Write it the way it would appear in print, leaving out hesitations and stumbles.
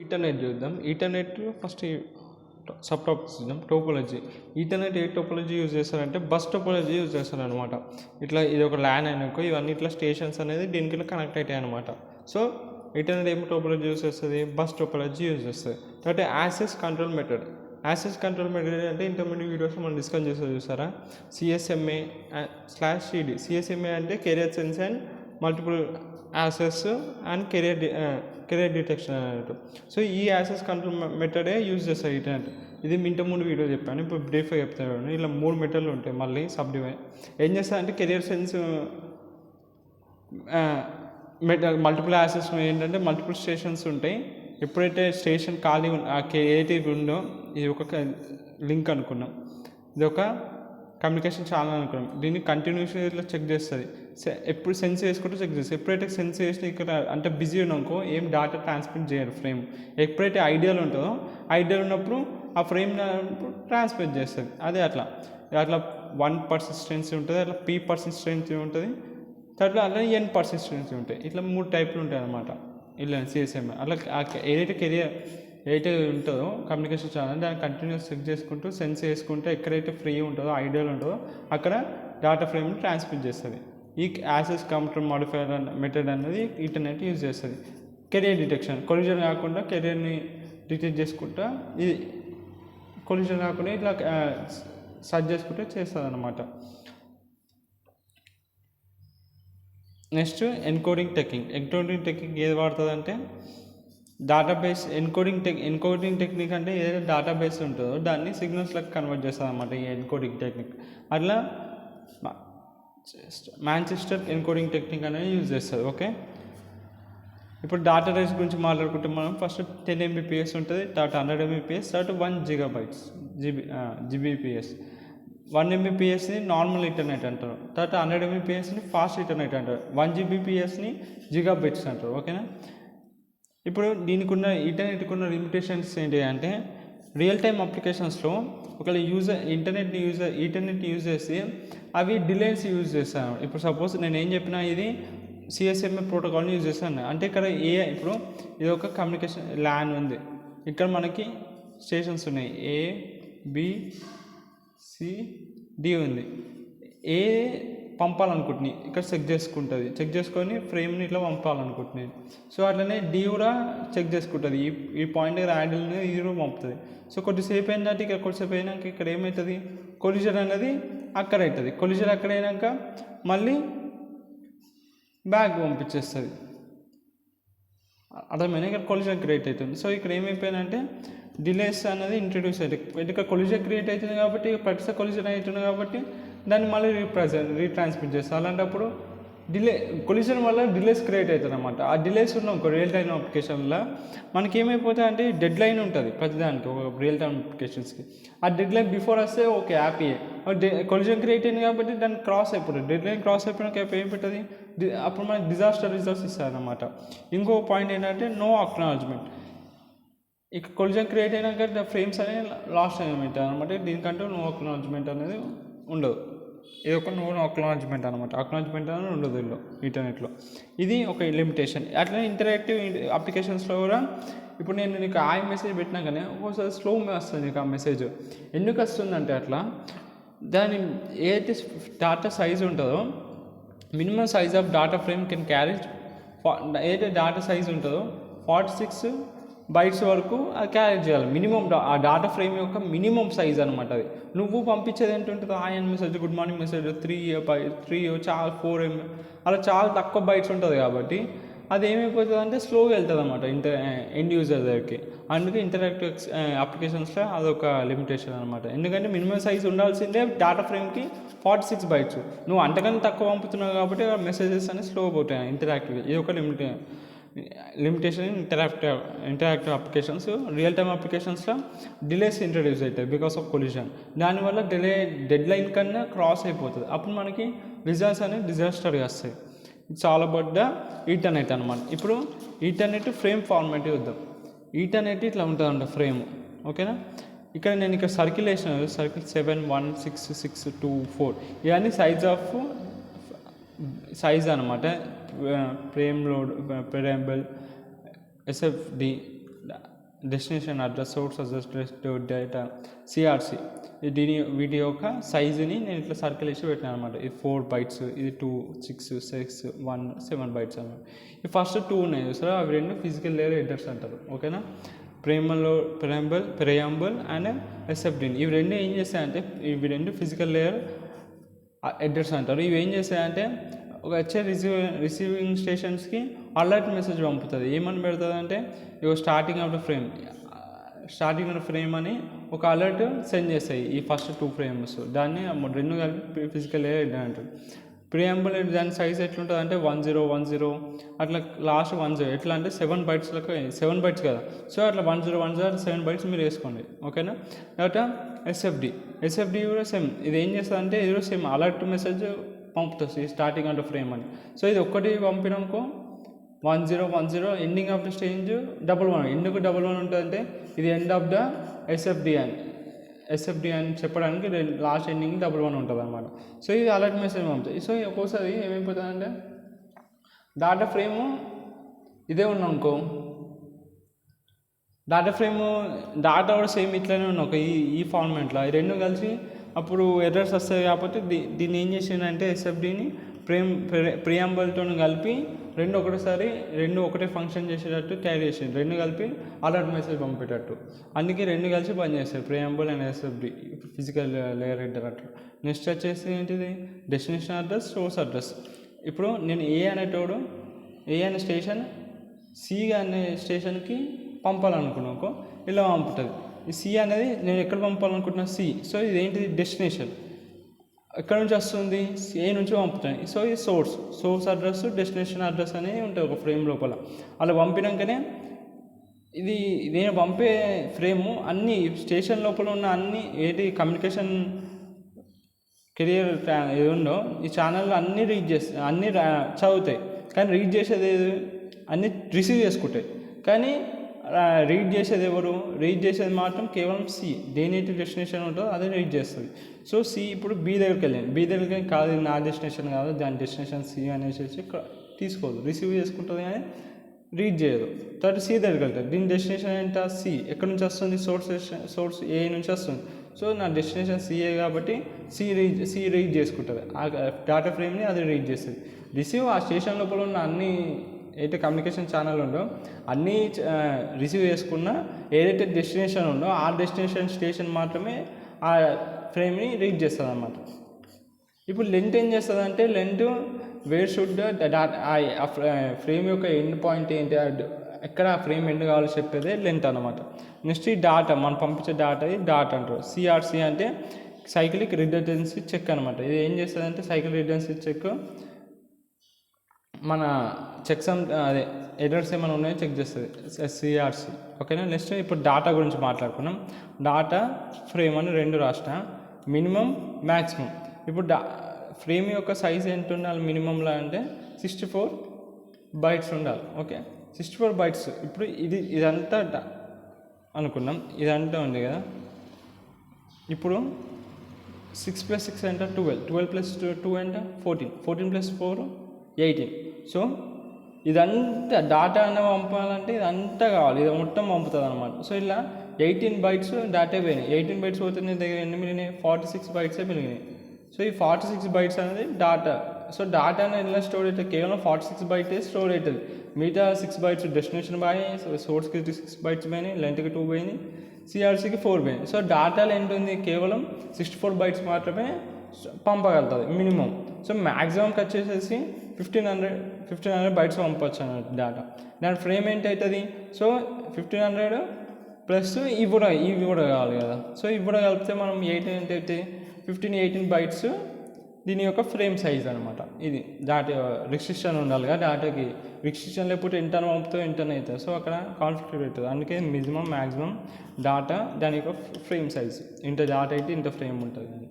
Ethernet చూద్దాం. Ethernet first sub topics చూద్దాం. Topology. Ethernet ఏ topology use చేస్తారంటే బస్ టోపోలజీ యూజ్ చేస్తారనమాట. ఇట్లా ఇది ఒక ల్యాన్ అనుకో, ఇవన్నీ ఇట్లా స్టేషన్స్ అనేది దీనికి కనెక్ట్ అవుతాయి అనమాట. సో ఈథర్నెట్ ఏం టోపోలజీ యూజ్ చేస్తుంది? బస్ టోపోలజీ యూజ్ చేస్తుంది. తర్వాత access control method. Access control method అంటే ఇంటర్మీడియట్ వీడియోస్ మనం డిస్కస్ చేస్తారు చూసారా, CSMA/CD. CSMA అంటే career sense and multiple access and career detection అన్నట్టు. సో ఈ యాక్సెస్ కంట్రోల్ మెథడే యూజ్ చేస్తారు ఈథర్నెట్. ఇది ఇంతకుముందు వీడియో చెప్పాను, ఇప్పుడు బ్రీఫ్గా చెప్తాను. ఇలా 3 మెథడ్లు ఉంటాయి. మళ్ళీ సబ్ డివైడ్ ఏం చేస్తారంటే కెరియర్ సెన్స్ మల్టిపుల్ యాక్సెస్ ఏంటంటే మల్టిపుల్ స్టేషన్స్ ఉంటాయి. ఎప్పుడైతే స్టేషన్ ఖాళీ ఏదైతే ఉందో, ఇది ఒక లింక్ అనుకున్నాం, ఇది ఒక కమ్యూనికేషన్ ఛానల్ అనుకున్నాం. దీన్ని కంటిన్యూస్గా ఇట్లా చెక్ చేస్తుంది. ఎప్పుడు సెన్స్ చేసుకుంటూ చెక్ చేస్తుంది. ఎప్పుడైతే సెన్స్ చేసి ఇక్కడ అంటే బిజీ ఉన్నాకో ఏం డేటా ట్రాన్స్మిట్ చేయరు ఫ్రేమ్. ఎప్పుడైతే ఐడియల్ ఉంటుందో, ఐడియల్ ఉన్నప్పుడు ఆ ఫ్రేమ్ ట్రాన్స్మిట్ చేస్తుంది. అదే అట్లా 1 పర్సిస్టెన్సీ ఉంటుంది, అట్లా P పర్సిస్టెన్సీ ఉంటుంది, అట్లా N పర్సిస్టెన్సీ ఉంటాయి. ఇట్లా 3 టైప్లు ఉంటాయి అన్నమాట. ఇలా CSMA అట్లా ఏదైతే ఉంటుందో కమ్యూనికేషన్ ఛానల్ దాన్ని కంటిన్యూస్ చెక్ చేసుకుంటూ సెన్స్ చేసుకుంటూ ఎక్కడైతే ఫ్రీ ఉంటుందో, ఐడియల్ ఉంటుందో అక్కడ డేటా ఫ్రేమ్ని ట్రాన్స్మిట్ చేస్తుంది. ఈ యాక్సెస్ కంట్రోల్ మాడిఫైయర్ మెథడ్ అనేది ఈథర్నెట్ యూజ్ చేస్తుంది. కెరియర్ డిటెక్షన్, కొలిజన్ కాకుండా కెరియర్ని డిటెక్ట్ చేసుకుంటా, ఇది కొలిజన్ కాకుండా ఇట్లా సర్చ్ చేసుకుంటూ చేస్తుంది అన్నమాట. నెక్స్ట్ ఎన్కోడింగ్ టెక్నిక్ ఏది వాడుతుంది అంటే డేటాబేస్ ఎన్కోడింగ్ టెక్నిక్ అంటే ఏదైతే డేటాబేస్ ఉంటుందో దాన్ని సిగ్నల్స్లకు కన్వర్ట్ చేస్తుంది అన్నమాట ఈ ఎన్కోడింగ్ టెక్నిక్. అట్లా మాంచెస్టర్ ఎన్కోడింగ్ టెక్నిక్ అనేది యూజ్ చేస్తుంది. ఓకే, ఇప్పుడు డేటా రేట్స్ గురించి మాట్లాడుకుంటే మనం ఫస్ట్ 10 Mbps ఉంటుంది, తర్వాత 100 Mbps, తర్వాత 1 GBps. 1 Mbpsని నార్మల్ ఇంటర్నెట్ అంటారు, తర్వాత 100 Mbpsని ఫాస్ట్ ఇంటర్నెట్ అంటారు, 1 Gbpsని జిగాబైట్స్ అంటారు. ఓకేనా, ఇప్పుడు ఇంటర్నెట్కి ఉన్న లిమిటేషన్స్ ఏంటి అంటే రియల్ టైమ్ అప్లికేషన్స్లో ఒకవేళ ఈథర్నెట్ యూజ్ చేసి అవి డిలేస్ యూజ్ చేస్తాను. ఇప్పుడు సపోజ్ నేను ఏం చెప్పినా ఇది CSMA ప్రోటోకాల్ని యూజ్ చేస్తాను అంటే ఇక్కడ ఇప్పుడు ఇది ఒక కమ్యూనికేషన్ ల్యాన్ ఉంది, ఇక్కడ మనకి స్టేషన్స్ ఉన్నాయి ABCD ఉంది. ఏ పంపాలనుకుంటున్నాయి ఇక్కడ చెక్ చేసుకొని ఫ్రేమ్ని ఇట్లా పంపాలనుకుంటున్నాయి. సో అట్లనే D కూడా చెక్ చేసుకుంటుంది, ఈ పాయింట్ దగ్గర ఐడియల్ని ఇది కూడా పంపుతుంది. సో కొద్దిసేపు అయినట్టు ఇక్కడ కొద్దిసేపు అయినాక ఇక్కడ ఏమవుతుంది, కొలిజన్ అనేది అక్కడ అవుతుంది. కొలిజన్ అక్కడ అయినాక మళ్ళీ బ్యాక్ పంపించేస్తుంది. అర్థమైనా ఇక్కడ కొలిజన్ క్రియేట్ అవుతుంది. సో ఇక్కడ ఏమైపోయిందంటే డిలేస్ అనేది ఇంట్రడ్యూస్ అవుతుంది. ఇక్కడ కొలిజన్ క్రియేట్ అవుతుంది కాబట్టి ప్రతిసారి కొలిజన్ అవుతుంది కాబట్టి దాన్ని మళ్ళీ రీట్రాన్స్మిట్ చేస్తారు. అలాంటప్పుడు కొలిజన్ వల్ల డిలేస్ క్రియేట్ అవుతుంది అన్నమాట. ఆ డిలేస్ ఉన్న ఒక రియల్ టైమ్ అప్లికేషన్లో మనకి ఏమైపోతుంది అంటే డెడ్ లైన్ ఉంటుంది ప్రతిదానికి, ఒక రియల్ టైమ్ అప్లికేషన్స్కి. ఆ డెడ్ లైన్ బిఫోర్ వస్తే ఓకే హ్యాపీ, కొలిజన్ క్రియేట్ అయింది కాబట్టి దాన్ని క్రాస్ అయిపోతుంది. డెడ్ లైన్ క్రాస్ అయిపోయినాక ఏం పెట్టదు, అప్పుడు మనకి డిజాస్టర్ రిజల్ట్స్ ఇస్తారనమాట. ఇంకో పాయింట్ ఏంటంటే నో అక్నాలజ్మెంట్. ఇక కొలిజన్ క్రియేట్ అయినాక ఫ్రేమ్స్ అనేవి లాస్ట్ అయిపోతాయి అనమాట. దీనికంటూ నో అక్నాలజ్మెంట్ అనేది ఉండదు. ఇది ఒక నో అక్నాలజ్మెంట్ అనమాట. అక్నాలజ్మెంట్ అనేది ఉండదు వీళ్ళు ఇంటర్నెట్లో. ఇది ఒక లిమిటేషన్. అట్లనే ఇంటరాక్టివ్ అప్లికేషన్స్లో కూడా ఇప్పుడు నేను నీకు మెసేజ్ పెట్టినాకనే ఒక్కోసారి స్లో వస్తుంది నీకు ఆ మెసేజ్. ఎందుకు వస్తుందంటే అట్లా దాని ఏదైతే డేటా సైజ్ ఉంటుందో minimum size of data frame can carry, ఏదైతే డేటా సైజ్ ఉంటుందో 46 బైట్స్ వరకు అది క్యారీ చేయాలి. మినిమం ఆ డేటా ఫ్రేమ్ యొక్క మినిమం సైజ్ అనమాట. అది నువ్వు పంపించేది ఏంటుంటుంది, hi message, good morning message 3 చాలా 4 MB అలా చాలా తక్కువ బైట్స్ ఉంటుంది కాబట్టి అది ఏమైపోతుంది అంటే స్లోగా వెళ్తుంది అనమాట ఎండ్ యూజర్ దగ్గరికి. అందుకే ఇంటరాక్టివ్ అప్లికేషన్స్లో అదొక లిమిటేషన్ అనమాట. ఎందుకంటే మినిమం సైజ్ ఉండాల్సిందే డేటా ఫ్రేమ్కి 46 బైట్స్. నువ్వు అంతకన్నా తక్కువ పంపుతున్నావు కాబట్టి మెసేజెస్ అనేవి స్లో పోతాయి ఇంటరాక్టివ్. ఇది ఒక limitation interactive applications. Real time అప్లికేషన్స్లో డిలేస్ ఇంట్రడ్యూస్ అవుతాయి బికాస్ ఆఫ్ కొలిజన్. దానివల్ల డెడ్ లైన్ కన్నా క్రాస్ అయిపోతుంది. అప్పుడు మనకి రిజల్ట్స్ అనేవి డిజాస్టర్గా వస్తాయి. చాలా పెద్ద ఈథర్నెట్ అనమాట. ఇప్పుడు ఈథర్నెట్ ఫ్రేమ్ ఫార్మాట్ చూద్దాం. ఈథర్నెట్ ఇట్లా ఉంటుందంట ఫ్రేమ్. ఓకేనా, ఇక్కడ నేను సర్కిల్ వేసిన, సర్కిల్ 7 1 6 6 2 4 ఇవన్నీ సైజ్ అనమాట. Frame load, preamble, SFD destination address, source address, data, CRC. వీటి యొక్క సైజుని నేను ఇట్లా సర్కిల్ వేసి పెట్టినాను అనమాట. ఇది 4 బైట్స్, ఇది 2, 6, 6, 1, 7 బైట్స్ అనమాట. ఈ ఫస్ట్ 2 ఉన్నాయి చూసారా, అవి రెండు ఫిజికల్ లేయర్ హెడర్స్ అంటారు. ఓకేనా, ప్రియాంబుల్ అండ్ ఎస్ఎఫ్డి. ఇవి రెండు ఏం చేస్తాయంటే, ఇవి రెండు ఫిజికల్ లేయర్ హెడర్స్ అంటారు. ఇవి ఏం చేస్తాయంటే వచ్చే రిసీవింగ్ స్టేషన్స్కి అలర్ట్ మెసేజ్ పంపుతుంది. ఏమని పెడుతుంది అంటే, ఇగో స్టార్టింగ్ ఆఫ్ ద ఫ్రేమ్ అని ఒక అలర్ట్ సెండ్ చేస్తాయి ఈ ఫస్ట్ 2 ఫ్రేమ్స్. దాన్ని రెండు కలిపి ఫిజికల్ లేయర్ హెడర్ అంటారు. ప్రియాంబుల్ దాని సైజ్ ఎట్లుంటుంది అంటే 1010 అట్లా లాస్ట్ 10 ఎట్లా అంటే 7 బైట్స్లకు 7 బైట్స్ కదా, సో అట్లా 1010 7 బైట్స్ మీరు వేసుకోండి. ఓకేనా, తర్వాత ఎస్ఎఫ్డి కూడా సేమ్. ఇది ఏం చేస్తుంది అంటే, ఇది కూడా సేమ్ అలర్ట్ మెసేజ్ పంపుతుంది స్టార్టింగ్ ఆఫ్ ద ఫ్రేమ్ అని. సో ఇది ఒక్కటి పంపినాకో 1010 ఎండింగ్ ఆఫ్ ద స్టేజ్ 11. ఎందుకు 11 ఉంటుందంటే, ఇది ఎండ్ ఆఫ్ ద ఎస్ఎఫ్డి అని చెప్పడానికి లాస్ట్ ఎండింగ్ 11 ఉంటుంది అనమాట. సో ఇది అలర్ట్ మెసేజ్ పంపుతుంది. సో ఒక్కోసారి ఏమైపోతుందంటే, డాటా ఫ్రేము ఇదే ఉన్నానుకో, డాటా కూడా సేమ్ ఇట్లనే ఉన్నాక ఈ ఫార్మాట్లో ఈ రెండు కలిసి అప్పుడు ఎర్రర్స్ వస్తాయి. కాబట్టి దీన్ని ఏం చేసిందంటే, ఎస్ఎఫ్డిని ప్రియాంబుల్తో కలిపి రెండు ఒకటే ఫంక్షన్ చేసేటట్టు తయారు చేసింది. రెండు కలిపి అలర్ట్ మెసేజ్ పంపేటట్టు. అందుకే రెండు కలిసి పనిచేస్తాయి, preamble and SFD physical layer header అట్లా. నెక్స్ట్ వచ్చేసి ఏంటిది, డెస్టినేషన్ అడ్రస్, సోర్స్ అడ్రస్. ఇప్పుడు నేను ఏ అనే స్టేషన్ సి అనే స్టేషన్కి పంపాలనుకున్నాకో ఇలా పంపుతుంది. ఈ సి అనేది నేను ఎక్కడ పంపాలనుకుంటున్నా సి. సో ఇదేంటిది, డెస్టినేషన్ ఎక్కడ నుంచి వస్తుంది, ఏ నుంచి పంపుతాను. సో ఇది సోర్స్ అడ్రస్, డెస్టినేషన్ అడ్రస్ అనేవి ఉంటాయి ఒక ఫ్రేమ్ లోపల. అలా పంపినాకనే ఇది నేను పంపే ఫ్రేము అన్ని స్టేషన్ లోపల ఉన్న అన్ని కమ్యూనికేషన్ కెరియర్ ఏది ఉందో ఈ ఛానల్లో అన్నీ రీడ్ చేస్తాయి, అన్నీ చదువుతాయి. కానీ రీడ్ చేసేది అన్నీ రిసీవ్ చేసుకుంటాయి. కానీ రీడ్ చేసేది మాత్రం కేవలం సి. దేనైతే డెస్టినేషన్ ఉంటుందో అదే రీడ్ చేస్తుంది. సో సి ఇప్పుడు బి దగ్గరికి వెళ్ళింది, కాదు నా డెస్టినేషన్ కాదు, దాని డెస్టినేషన్ సి అనేసి తీసుకోదు, రిసీవ్ చేసుకుంటుంది కానీ రీడ్ చేయదు. తర్వాత సి దగ్గరికి వెళ్తుంది, దీని డెస్టినేషన్ ఏంటో సి. ఎక్కడి నుంచి వస్తుంది, సోర్స్ ఏ నుంచి వస్తుంది. సో నా డెస్టినేషన్ సిఏ కాబట్టి సి రీడ్ చేసుకుంటుంది ఆ డాటా ఫ్రేమ్ని, అది రీడ్ చేస్తుంది. రిసీవ్ ఆ స్టేషన్ లోపల ఉన్న అన్ని ఏదైతే కమ్యూనికేషన్ ఛానల్ ఉందో అన్నీ రిసీవ్ చేసుకున్న ఏదైతే డెస్టినేషన్ ఉందో ఆ డెస్టినేషన్ స్టేషన్ మాత్రమే ఆ ఫ్రేమ్ని రీడ్ చేస్తుంది అన్నమాట. ఇప్పుడు లెంత్ ఏం చేస్తుంది అంటే, లెంత్ వేర్ షుడ్ ఫ్రేమ్ యొక్క ఎండ్ పాయింట్ ఏంటి, ఎక్కడ ఫ్రేమ్ ఎండ్ కావాలో చెప్పేదే లెంత్ అనమాట. నెక్స్ట్ ఈ డాటా, మనం పంపించే డాటా అంటారు. సిఆర్సి అంటే సైక్లిక్ రిడెండెన్సీ చెక్ అనమాట. ఇది ఏం చేస్తుంది అంటే, సైక్లిక్ రిడెండెన్సీ చెక్ మన అదే ఎర్రర్స్ ఏమైనా ఉన్నాయో చెక్ చేస్తుంది సిఆర్సి. ఓకేనా, నెక్స్ట్ ఇప్పుడు డాటా గురించి మాట్లాడుకున్నాం. డాటా ఫ్రేమ్ అని రెండు రాసిన, మినిమం మ్యాక్సిమం. ఇప్పుడు ఫ్రేమ్ యొక్క సైజ్ ఎంత ఉండాలి మినిమంలో అంటే 64 బైట్స్ ఉండాలి. Okay, 64 bytes. ఇప్పుడు ఇదంతా అనుకున్నాం, ఇదంతా ఉంది కదా. ఇప్పుడు 6 + 6 అంటే 12 + 2 అంటే 14 + 4 18. సో ఇదంతా డాటా అన్న పంపాలంటే ఇదంతా కావాలి, ఇది మొత్తం పంపుతుంది అనమాట. సో ఇలా 18 బైట్స్ డాటా పోయినాయి. 18 బైట్స్ పోతే నీ దగ్గర ఎన్ని మిగిలినాయి, 46 బైట్సే మిగిలినాయి. సో ఈ 46 బైట్స్ అనేది డాటా. సో డాటా అనేది ఎలా స్టోర్ అవుతుంది, కేవలం 46 బైటే స్టోర్ అవుతుంది. మిగతా 6 బైట్స్ డెస్టినేషన్ పోయి, సోర్స్కి 6 బైట్స్ పోయినాయి, లెంత్కి 2 పోయినాయి, సిఆర్సీకి 4 పోయినాయి. సో డాటాలో ఎంత ఉంది, కేవలం 64 బైట్స్ మాత్రమే పంపగలుగుతుంది మినిమం. సో మ్యాక్సిమంకి వచ్చేసేసి 1500 బైట్స్ పంపవచ్చు అన్నట్టు డాటా. దాని ఫ్రేమ్ ఏంటవుతుంది, సో 1500 ప్లస్ ఇవి కూడా కావాలి కదా. సో ఇవి కూడా కలిపితే మనం 18 బైట్స్ దీని యొక్క ఫ్రేమ్ సైజ్ అనమాట. ఇది డాటా రిస్ట్రిక్షన్ ఉండాలి కదా, డాటాకి రిస్ట్రిక్షన్ లేకపోతే ఇంటర్ పంపుతో ఇంటర్ అవుతుంది. సో అక్కడ కాన్ఫ్లిక్ట్ అవుతుంది. అందుకే మినిమం మ్యాక్సిమం డాటా దాని యొక్క ఫ్రేమ్ సైజ్ ఇంత డాటా అయితే ఇంత ఫ్రేమ్ ఉంటుంది.